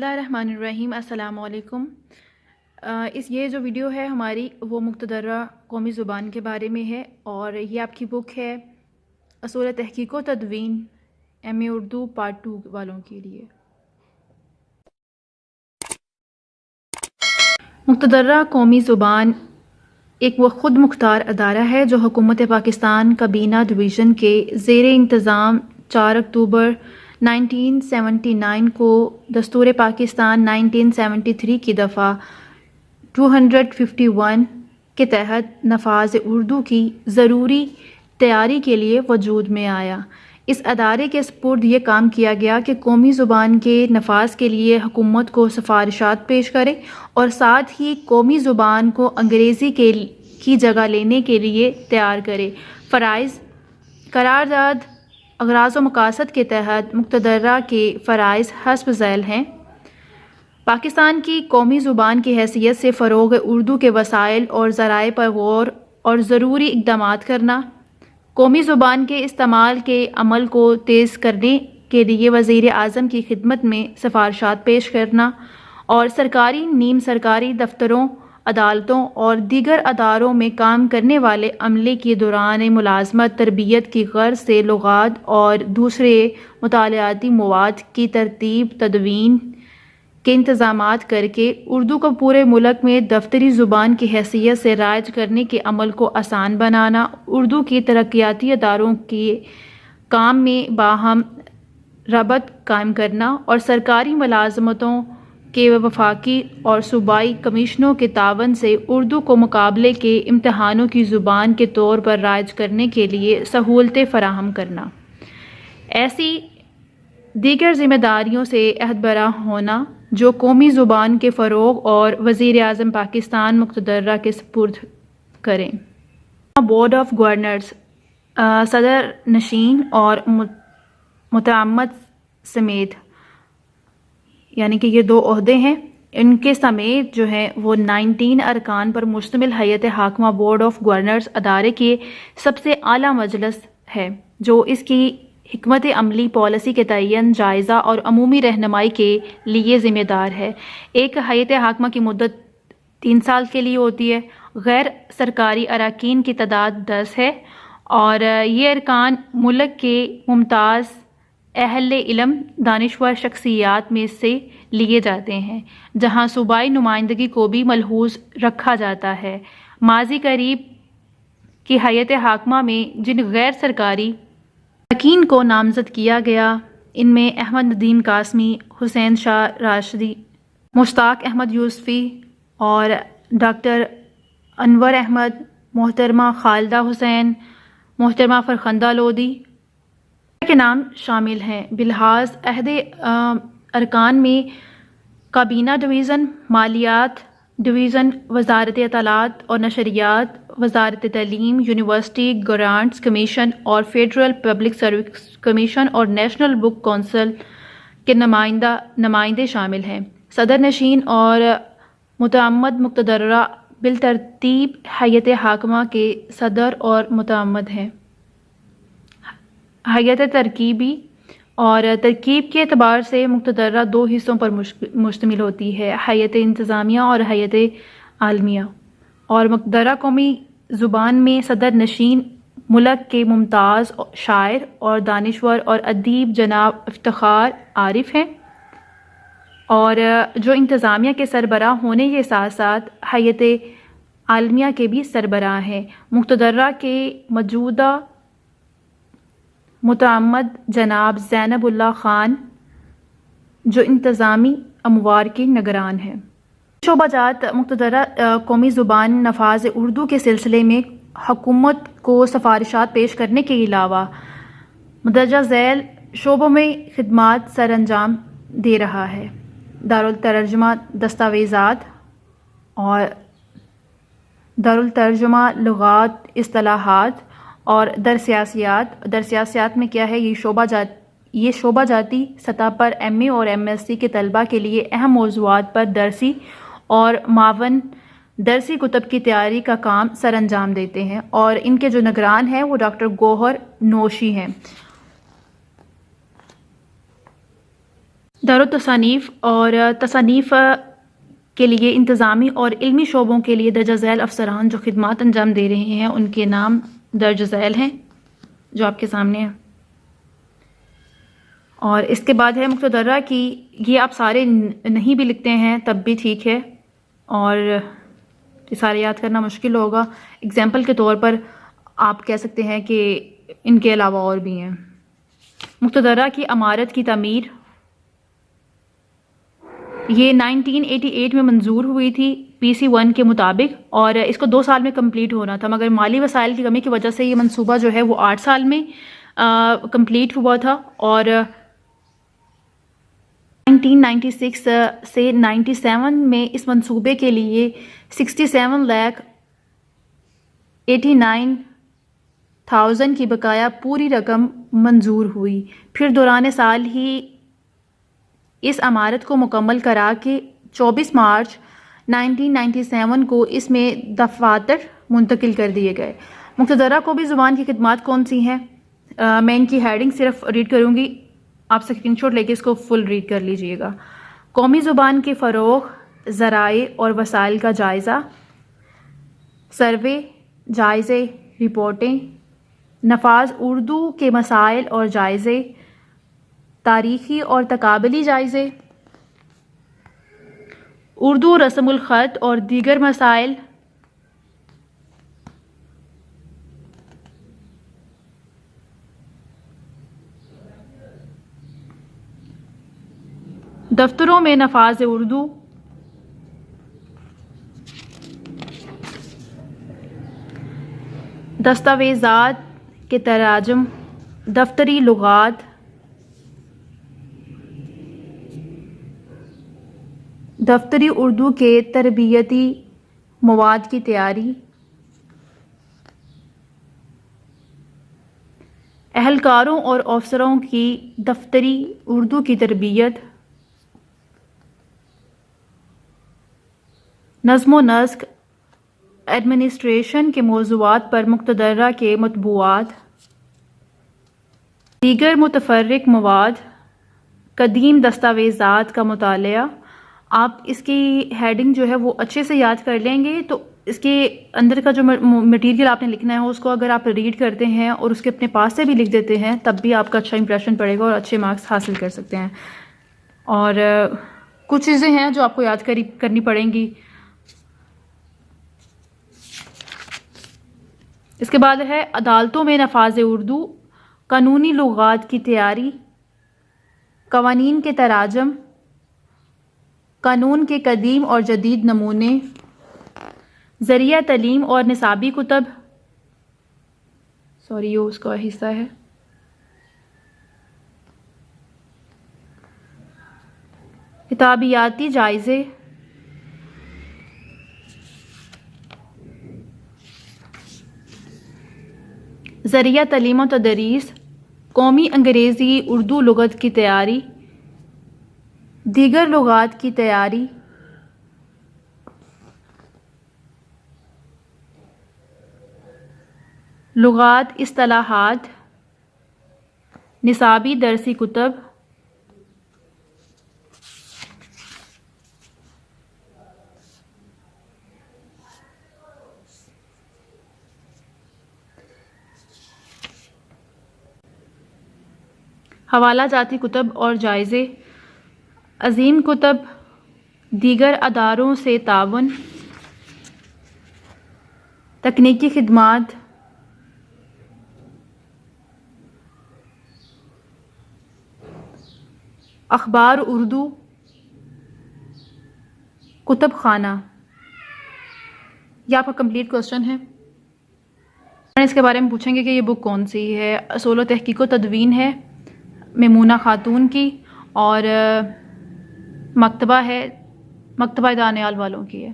اللہ الرحمن الرحیم۔ السلام علیکم۔ یہ جو ویڈیو ہے ہماری وہ مقتدرہ قومی زبان کے بارے میں ہے، اور یہ آپ کی بک ہے اصول تحقیق و تدوین ایم اے اردو پارٹ 2 والوں کے لیے۔ مقتدرہ قومی زبان ایک وہ خود مختار ادارہ ہے جو حکومت پاکستان کابینہ ڈویژن کے زیر انتظام 4 اکتوبر 1979 کو دستور پاکستان 1973 کی دفعہ 251 کے تحت نفاذ اردو کی ضروری تیاری کے لیے وجود میں آیا۔ اس ادارے کے سپرد یہ کام کیا گیا کہ قومی زبان کے نفاذ کے لیے حکومت کو سفارشات پیش کرے اور ساتھ ہی قومی زبان کو انگریزی کی جگہ لینے کے لیے تیار کرے۔ فرائض قرارداد اغراض و مقاصد کے تحت مقتدرہ کے فرائض حسب ذیل ہیں: پاکستان کی قومی زبان کی حیثیت سے فروغ اردو کے وسائل اور ذرائع پر غور اور ضروری اقدامات کرنا، قومی زبان کے استعمال کے عمل کو تیز کرنے کے لیے وزیر اعظم کی خدمت میں سفارشات پیش کرنا، اور سرکاری نیم سرکاری دفتروں، عدالتوں اور دیگر اداروں میں کام کرنے والے عملے کی دوران ملازمت تربیت کی غرض سے لغات اور دوسرے مطالعاتی مواد کی ترتیب تدوین کے انتظامات کر کے اردو کو پورے ملک میں دفتری زبان کی حیثیت سے رائج کرنے کے عمل کو آسان بنانا، اردو کی ترقیاتی اداروں کے کام میں باہم ربط قائم کرنا، اور سرکاری ملازمتوں کے وفاقی اور صوبائی کمیشنوں کے تعاون سے اردو کو مقابلے کے امتحانوں کی زبان کے طور پر رائج کرنے کے لیے سہولتیں فراہم کرنا۔ ایسی دیگر ذمہ داریوں سے عہد برآں ہونا جو قومی زبان کے فروغ اور وزیر اعظم پاکستان مقتدرہ کے سپرد کریں۔ بورڈ آف گورنرز، صدر نشین اور متعمد سمیت، یعنی کہ یہ 2 عہدے ہیں، ان کے سمیت جو ہے وہ 19 ارکان پر مشتمل ہیئت حاکمہ بورڈ آف گورنرز ادارے کی سب سے اعلیٰ مجلس ہے جو اس کی حکمت عملی، پالیسی کے تعین، جائزہ اور عمومی رہنمائی کے لیے ذمہ دار ہے۔ ایک ہیئت حاکمہ کی مدت 3 سال کے لیے ہوتی ہے۔ غیر سرکاری اراکین کی تعداد 10 ہے، اور یہ ارکان ملک کے ممتاز اہل علم دانشور شخصیات میں سے لیے جاتے ہیں، جہاں صوبائی نمائندگی کو بھی ملحوظ رکھا جاتا ہے۔ ماضی قریب کی ہیئت حاکمہ میں جن غیر سرکاری اراکین کو نامزد کیا گیا، ان میں احمد ندیم قاسمی، حسین شاہ راشدی، مشتاق احمد یوسفی اور ڈاکٹر انور احمد، محترمہ خالدہ حسین، محترمہ فرخندہ لودھی کے نام شامل ہیں۔ بلحاظ عہد ارکان میں کابینہ ڈویژن، مالیات ڈویژن، وزارت اطلاعات اور نشریات، وزارت تعلیم، یونیورسٹی گرانٹس کمیشن اور فیڈرل پبلک سروس کمیشن اور نیشنل بک کونسل کے نمائندے شامل ہیں۔ صدر نشین اور متعمد مقتدرہ بالترتیب ہیئت حاکمہ کے صدر اور متعمد ہیں۔ ہیئت ترکیبی اور ترکیب کے اعتبار سے مقتدرہ 2 حصوں پر مشتمل ہوتی ہے: ہیئت انتظامیہ اور ہیئت عالمیہ۔ اور مقتدرہ قومی زبان میں صدر نشین ملک کے ممتاز شاعر اور دانشور اور ادیب جناب افتخار عارف ہیں، اور جو انتظامیہ کے سربراہ ہونے کے ساتھ ساتھ ہیئت عالمیہ کے بھی سربراہ ہیں۔ مقتدرہ کے موجودہ متعمد جناب زینب اللہ خان، جو انتظامی امور کے نگران ہیں۔ شعبہ جات مقتدرہ قومی زبان نفاذ اردو کے سلسلے میں حکومت کو سفارشات پیش کرنے کے علاوہ مندرجہ ذیل شعبوں میں خدمات سر انجام دے رہا ہے: دارالترجمہ دستاویزات اور دارالترجمہ لغات اصطلاحات، اور درسیاسیات میں کیا ہے، یہ شعبہ جاتی سطح پر ایم اے اور ایم ایس سی کے طلباء کے لیے اہم موضوعات پر درسی اور معاون درسی کتب کی تیاری کا کام سر انجام دیتے ہیں، اور ان کے جو نگران ہیں وہ ڈاکٹر گوہر نوشی ہیں۔ دارالتصانیف اور تصانیف کے لیے انتظامی اور علمی شعبوں کے لیے درجہ ذیل افسران جو خدمات انجام دے رہے ہیں ان کے نام درج ذیل ہیں جو آپ کے سامنے ہیں. اور اس کے بعد ہے مقتدرہ کی. یہ آپ سارے نہیں بھی لکھتے ہیں تب بھی ٹھیک ہے اور یہ سارے یاد کرنا مشکل ہوگا. اگزامپل کے طور پر آپ کہہ سکتے ہیں کہ ان کے علاوہ اور بھی ہیں. مقتدرہ کی عمارت کی تعمیر یہ 1988 میں منظور ہوئی تھی PC1 کے مطابق اور اس کو 2 سال میں کمپلیٹ ہونا تھا، مگر مالی وسائل کی کمی کی وجہ سے یہ منصوبہ جو ہے وہ 8 سال میں کمپلیٹ ہوا تھا. اور 1996 سے 97 میں اس منصوبے کے لیے 67,89,000 کی بقایا پوری رقم منظور ہوئی. پھر دوران سال ہی اس عمارت کو مکمل کرا کے 24 مارچ 1997 کو اس میں دفاتر منتقل کر دیے گئے. مقتدرہ کو بھی زبان کی خدمات کون سی ہیں؟ میں ان کی ہیڈنگ صرف ریڈ کروں گی، آپ اسکرین شاٹ لے کے اس کو فل ریڈ کر لیجئے گا. قومی زبان کے فروغ، ذرائع اور وسائل کا جائزہ، سروے، جائزے، رپورٹیں، نفاذ اردو کے مسائل اور جائزے، تاریخی اور تقابلی جائزے، اردو رسم الخط اور دیگر مسائل، دفتروں میں نفاذ اردو، دستاویزات کے تراجم، دفتری لغات، دفتری اردو کے تربیتی مواد کی تیاری، اہلکاروں اور افسروں کی دفتری اردو کی تربیت، نظم و نسق، ایڈمنسٹریشن کے موضوعات پر مقتدرہ کے مطبوعات، دیگر متفرق مواد، قدیم دستاویزات کا مطالعہ. آپ اس کی ہیڈنگ جو ہے وہ اچھے سے یاد کر لیں گے تو اس کے اندر کا جو مٹیریل آپ نے لکھنا ہے اس کو اگر آپ ریڈ کرتے ہیں اور اس کے اپنے پاس سے بھی لکھ دیتے ہیں تب بھی آپ کا اچھا امپریشن پڑے گا اور اچھے مارکس حاصل کر سکتے ہیں. اور کچھ چیزیں ہیں جو آپ کو یاد کرنی پڑیں گی. اس کے بعد ہے عدالتوں میں نفاذ اردو، قانونی لغات کی تیاری، قوانین کے تراجم، قانون کے قدیم اور جدید نمونے، ذریعہ تعلیم اور نصابی کتب، یہ اس کا حصہ ہے، کتابیاتی جائزے، ذریعہ تعلیم و تدریس، قومی انگریزی اردو لغت کی تیاری، دیگر لغات کی تیاری، لغات اصطلاحات، نصابی درسی کتب، حوالہ جاتی کتب اور جائزے، عظیم کتب، دیگر اداروں سے تعاون، تکنیکی خدمات، اخبار اردو، کتب خانہ. یہ آپ کا کمپلیٹ کوسچن ہے. اس کے بارے میں پوچھیں گے کہ یہ بک کون سی ہے. اصول و تحقیق و تدوین ہے میمونہ خاتون کی اور مکتبہ ہے، مکتبہ دانیال والوں کی ہے.